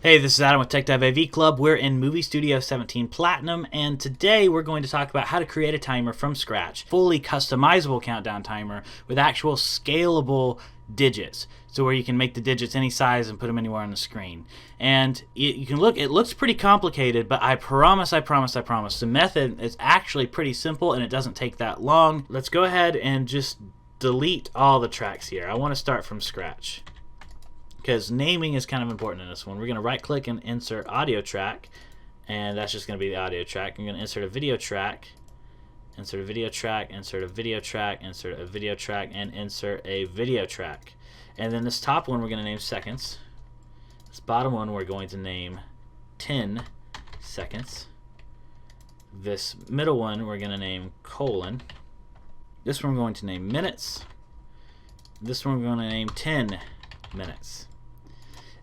Hey, this is Adam with Tech.AV Club. We're in Movie Studio 17 Platinum, and today we're going to talk about how to create a timer from scratch. Fully customizable countdown timer with actual scalable digits. So where you can make the digits any size and put them anywhere on the screen. And you can look, it looks pretty complicated, but I promise, the method is actually pretty simple and it doesn't take that long. Let's go ahead and just delete all the tracks here. I want to start from scratch, because naming is kind of important in this one. We're going to right click and insert audio track, and that's just going to be the audio track. I'm going to insert a video track, insert a video track, insert a video track, insert a video track, and insert a video track. And then this top one we're going to name seconds. This bottom one we're going to name 10 seconds. This middle one we're going to name colon. This one we're going to name minutes. This one we're going to name 10 minutes.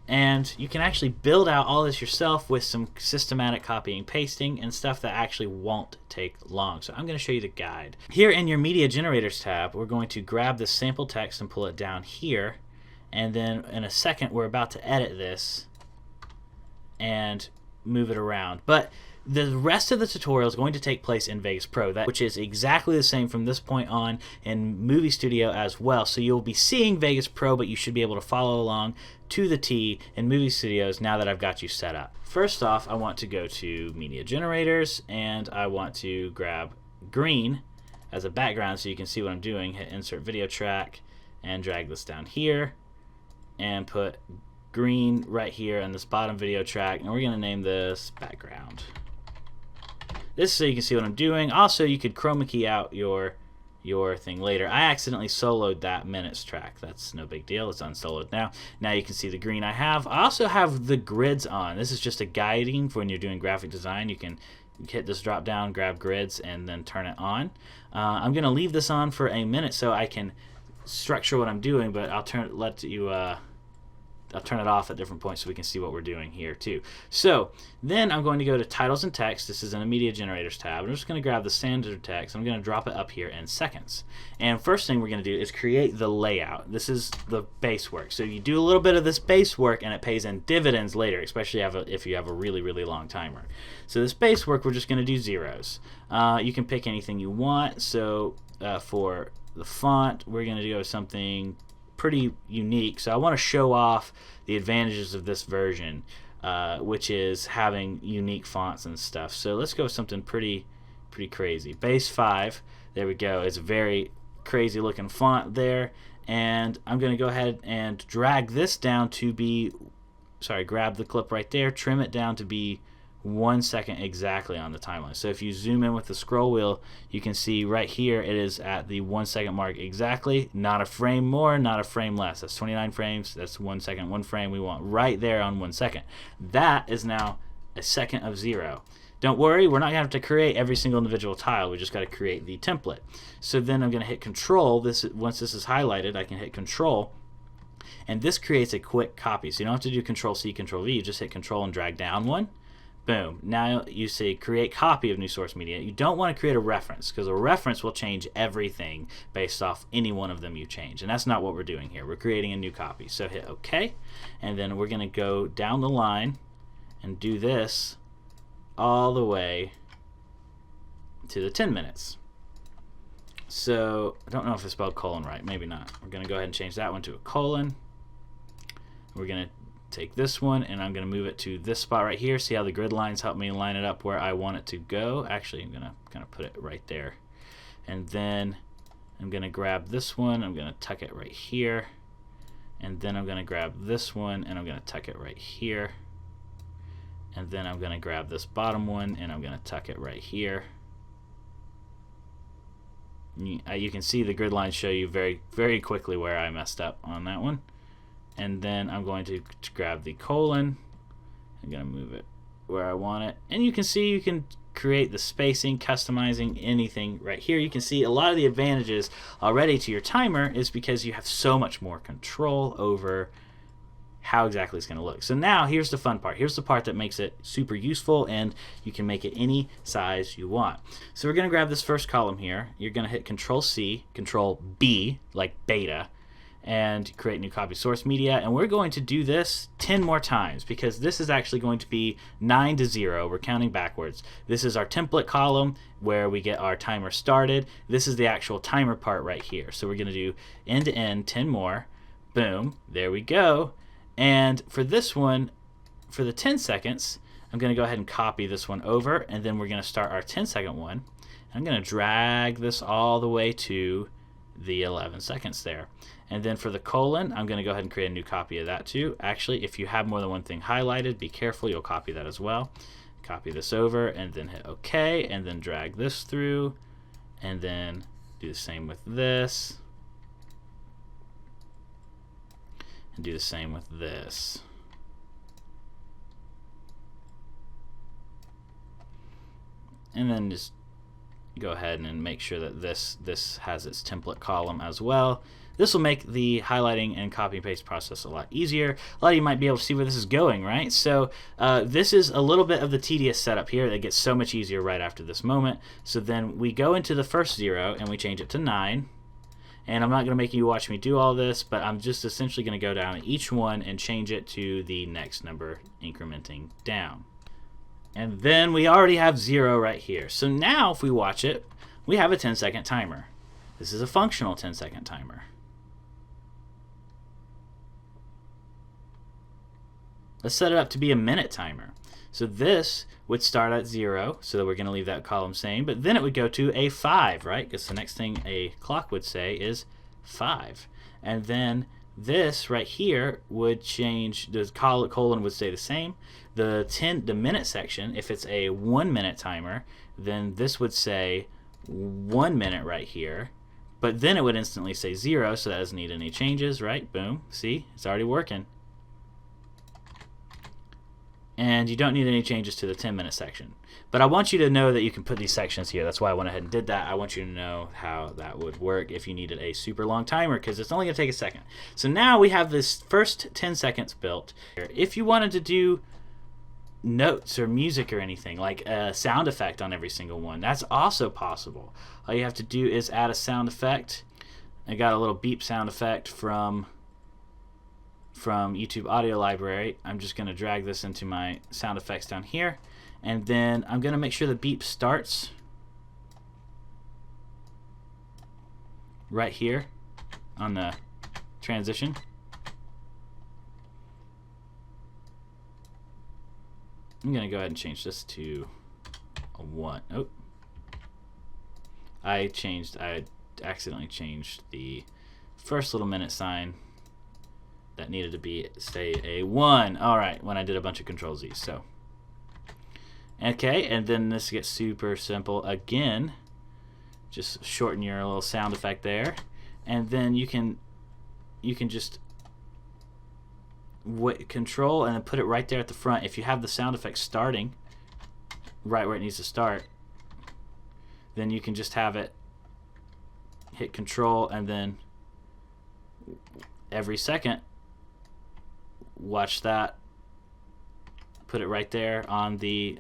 And you can actually build out all this yourself with some systematic copying, pasting, and stuff that actually won't take long. So I'm going to show you the guide. Here in your Media Generators tab, we're going to grab this sample text and pull it down here. And then in a second, we're about to edit this and move it around. But the rest of the tutorial is going to take place in Vegas Pro, which is exactly the same from this point on in Movie Studio as well. So you'll be seeing Vegas Pro, but you should be able to follow along to the T in Movie Studios now that I've got you set up. First off, I want to go to Media Generators, and I want to grab green as a background so you can see what I'm doing. Hit Insert Video Track and drag this down here and put green right here on this bottom video track, and we're going to name this background. This is so you can see what I'm doing. Also, you could chroma key out your thing later. I accidentally soloed that minutes track. That's no big deal. It's unsoloed now. Now you can see the green I have. I also have the grids on. This is just a guiding for when you're doing graphic design. You can hit this drop down, grab grids, and then turn it on. I'm going to leave this on for a minute so I can structure what I'm doing, but I'll turn it off at different points so we can see what we're doing here too. So then I'm going to go to titles and text. This is in the Media Generators tab. I'm just going to grab the standard text. I'm going to drop it up here in seconds. And first thing we're going to do is create the layout. This is the base work. So you do a little bit of this base work and it pays in dividends later, especially if you have a really, really long timer. So this base work, we're just going to do zeros. You can pick anything you want. So for the font, we're going to go with something pretty unique. So I want to show off the advantages of this version, which is having unique fonts and stuff. So let's go with something pretty crazy. Base 5, there we go. It's a very crazy looking font there, and I'm going to go ahead and drag this down to be, grab the clip right there, trim it down to be 1 second exactly on the timeline. So if you zoom in with the scroll wheel, you can see right here it is at the 1 second mark exactly. Not a frame more, not a frame less. That's 29 frames. That's 1 second, 1 frame. We want right there on 1 second. That is now a second of zero. Don't worry, we're not going to have to create every single individual tile. We just got to create the template. So then I'm going to hit Control. Once this is highlighted, I can hit Control, and this creates a quick copy. So you don't have to do Control C, Control V. You just hit Control and drag down one. Boom. Now you say create copy of new source media. You don't want to create a reference, because a reference will change everything based off any one of them you change. And that's not what we're doing here. We're creating a new copy. So hit OK. And then we're going to go down the line and do this all the way to the 10 minutes. So I don't know if I spelled colon right. Maybe not. We're going to go ahead and change that one to a colon. We're going to take this one and I'm going to move it to this spot right here. See how the grid lines help me line it up where I want it to go. Actually, I'm going to kind of put it right there. And then I'm going to grab this one. I'm going to tuck it right here. And then I'm going to grab this one and I'm going to tuck it right here. And then I'm going to grab this bottom one and I'm going to tuck it right here. You can see the grid lines show you very quickly where I messed up on that one. And then I'm going to grab the colon. I'm going to move it where I want it. And you can see you can create the spacing, customizing anything right here. You can see a lot of the advantages already to your timer is because you have so much more control over how exactly it's going to look. So now here's the fun part. Here's the part that makes it super useful, and you can make it any size you want. So we're going to grab this first column here. You're going to hit Control C, Control B, like beta, and create new copy source media. And we're going to do this 10 more times because this is actually going to be 9 to 0. We're counting backwards. This is our template column where we get our timer started. This is the actual timer part right here. So we're going to do end to end 10 more. Boom, there we go. And for this one, for the 10 seconds, I'm going to go ahead and copy this one over, and then we're going to start our 10-second one. I'm going to drag this all the way to the 11 seconds there. And then for the colon, I'm going to go ahead and create a new copy of that too. Actually, if you have more than one thing highlighted, be careful, you'll copy that as well. Copy this over and then hit OK, and then drag this through, and then do the same with this, and do the same with this. And then just go ahead and make sure that this has its template column as well. This will make the highlighting and copy and paste process a lot easier. A lot of you might be able to see where this is going, right? So this is a little bit of the tedious setup here that gets so much easier right after this moment. So then we go into the first 0 and we change it to 9. And I'm not going to make you watch me do all this, but I'm just essentially going to go down each one and change it to the next number incrementing down. And then we already have 0 right here. So now if we watch it, we have a 10-second timer. This is a functional 10-second timer. Let's set it up to be a minute timer. So this would start at 0, so that we're going to leave that column same, but then it would go to a 5, right? Because the next thing a clock would say is 5. And then this right here would change, the colon would stay the same. The minute section, if it's a 1-minute timer, then this would say 1 minute right here, but then it would instantly say 0, so that doesn't need any changes, right? Boom, see, it's already working. And you don't need any changes to the 10-minute section. But I want you to know that you can put these sections here. That's why I went ahead and did that. I want you to know how that would work if you needed a super long timer, because it's only going to take a second. So now we have this first 10 seconds built. If you wanted to do notes or music or anything, like a sound effect on every single one, that's also possible. All you have to do is add a sound effect. I got a little beep sound effect from YouTube Audio Library. I'm just going to drag this into my sound effects down here, and then I'm going to make sure the beep starts right here on the transition. I'm going to go ahead and change this to a 1. Oh, I accidentally changed the first little minute sign. That needed to be, say, a 1. All right, when I did a bunch of Control Z. So, okay, and then this gets super simple again. Just shorten your little sound effect there, and then you can just Control and then put it right there at the front. If you have the sound effect starting right where it needs to start, then you can just have it hit Control and then every second watch that, put it right there on the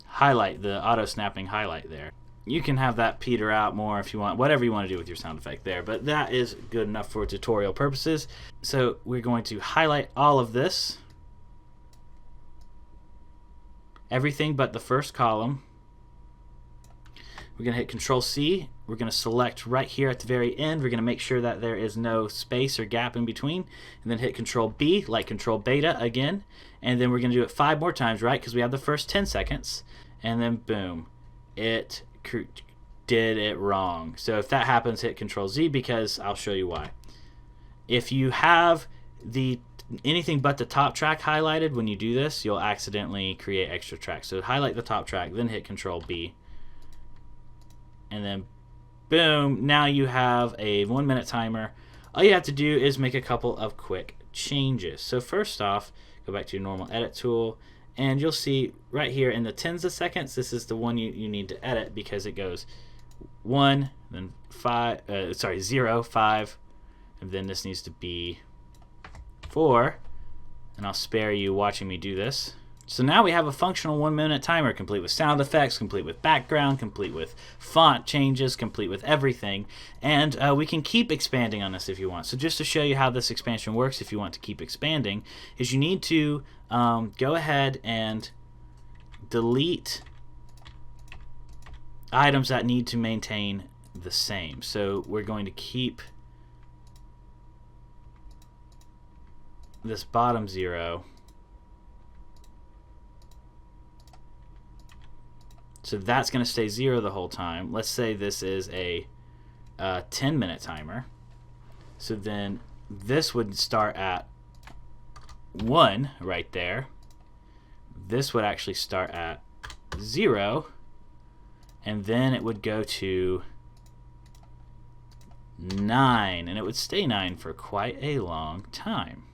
highlight, the auto snapping highlight there. You can have that peter out more if you want, whatever you want to do with your sound effect there, but that is good enough for tutorial purposes. So we're going to highlight all of this, everything but the first column. We're going to hit Control C. We're going to select right here at the very end. We're going to make sure that there is no space or gap in between, and then hit Control B, like Control Beta again, and then we're going to do it 5 more times, right? Because we have the first 10 seconds, and then boom, it did it wrong. So if that happens, hit Control Z, because I'll show you why. If you have anything but the top track highlighted when you do this, you'll accidentally create extra tracks. So highlight the top track, then hit Control B, and then boom, now you have a 1-minute timer. All you have to do is make a couple of quick changes. So first off, go back to your normal edit tool, and you'll see right here in the tens of seconds, this is the one you need to edit, because it goes 1, then 0, 5, and then this needs to be 4, and I'll spare you watching me do this. So now we have a functional 1-minute timer, complete with sound effects, complete with background, complete with font changes, complete with everything. And we can keep expanding on this if you want. So just to show you how this expansion works, if you want to keep expanding, is you need to go ahead and delete items that need to maintain the same. So we're going to keep this bottom 0. So that's going to stay 0 the whole time. Let's say this is a 10-minute timer. So then this would start at 1 right there. This would actually start at 0. And then it would go to 9. And it would stay 9 for quite a long time.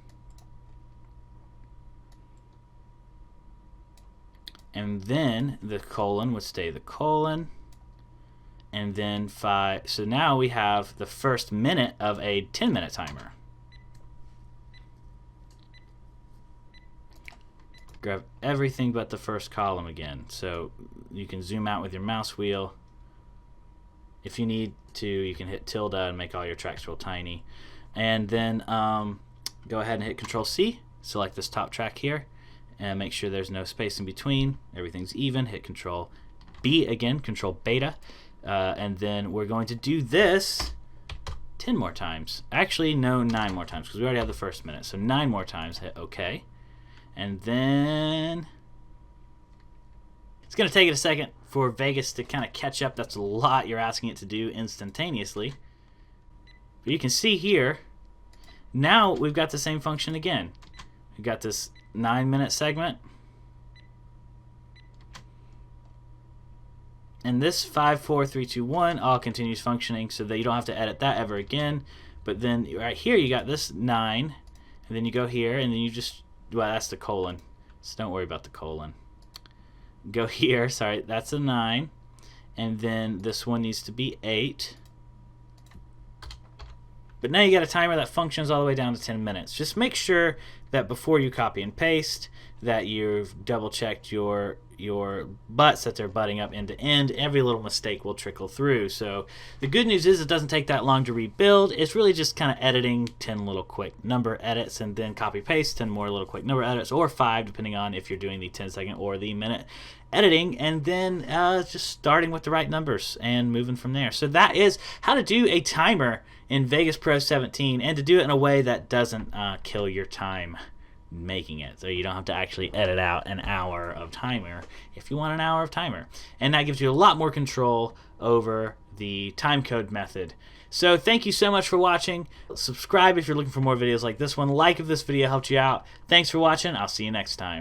And then the colon would stay the colon, and then 5. So now we have the first minute of a 10-minute timer. Grab everything but the first column again. So you can zoom out with your mouse wheel. If you need to, you can hit tilde and make all your tracks real tiny. And then go ahead and hit Control-C, select this top track here, and make sure there's no space in between. Everything's even. Hit Control B again, Control Beta, and then we're going to do this 10 more times. Actually, no, 9 more times, because we already have the first minute. So 9 more times. Hit OK, and then it's going to take it a second for Vegas to kind of catch up. That's a lot you're asking it to do instantaneously. But you can see here, now we've got the same function again. We've got this 9-minute segment, and this 5, 4, 3, 2, 1 all continues functioning, so that you don't have to edit that ever again. But then right here you got this 9, and then you go here, and then you just, well, that's the colon, so don't worry about the colon. Go here, sorry, that's a 9, and then this one needs to be 8. But now you got a timer that functions all the way down to 10 minutes. Just make sure that before you copy and paste that you've double checked your butts, that they're butting up end to end. Every little mistake will trickle through. So the good news is it doesn't take that long to rebuild. It's really just kind of editing 10 little quick number edits, and then copy paste 10 more little quick number edits, or 5 depending on if you're doing the 10-second or the minute editing, and then just starting with the right numbers and moving from there. So that is how to do a timer in Vegas Pro 17, and to do it in a way that doesn't kill your time making it. So you don't have to actually edit out an hour of timer if you want an hour of timer. And that gives you a lot more control over the timecode method. So thank you so much for watching. Subscribe if you're looking for more videos like this one. Like if this video helped you out. Thanks for watching. I'll see you next time.